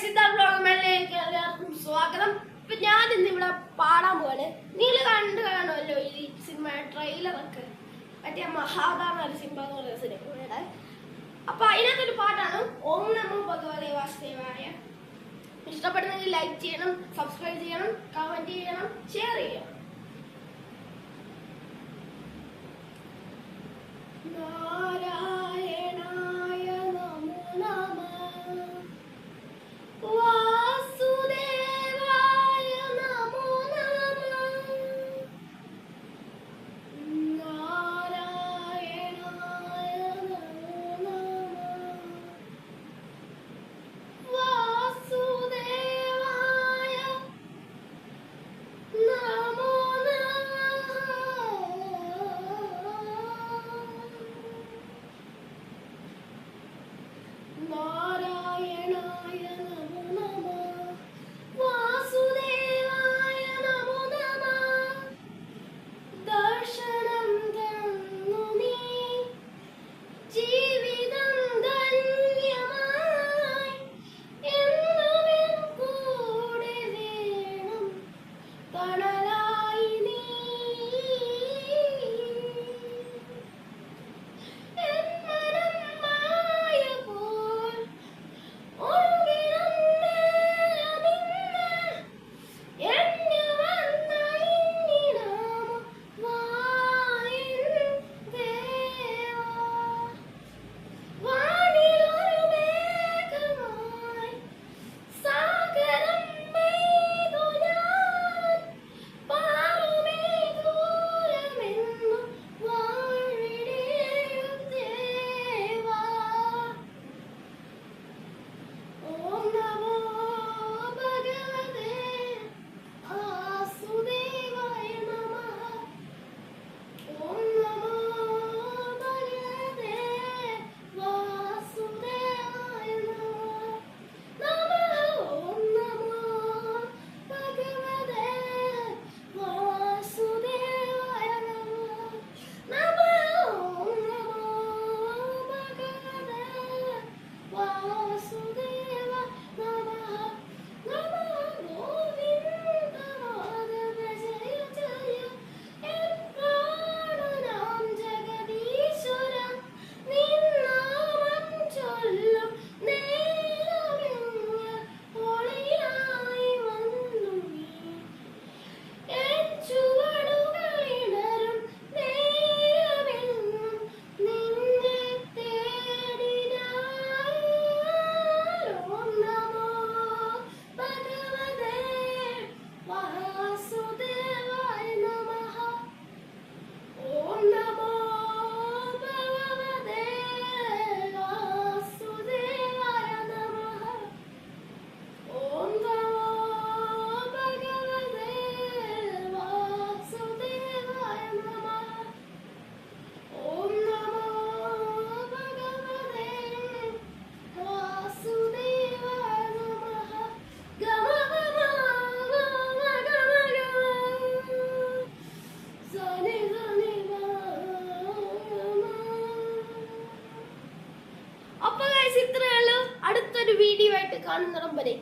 എല്ലാവർക്കും സ്വാഗതം. ഇപ്പൊ ഞാൻ ഇന്ന് ഇവിടെ പാടാൻ പോവാണ്. നിങ്ങൾ കാണുമല്ലോ ഈ സിനിമ ട്രെയിലറൊക്കെ, മറ്റേ മഹാഭാരത സിനിമ എന്ന് പറയുന്ന സിനിമയുടെ. അപ്പൊ അതിനകത്തൊരു പാട്ടാണ് ഓം നമോ ഭഗവതേ വാസുദേവായ. ഇഷ്ടപ്പെടുന്നെങ്കിൽ ലൈക്ക് ചെയ്യണം, സബ്സ്ക്രൈബ് ചെയ്യണം, കമന്റ് ചെയ്യണം, ഷെയർ ചെയ്യണം. അടുത്തൊരു വീഡിയോ ആയിട്ട് കാണുന്നിടം വരെ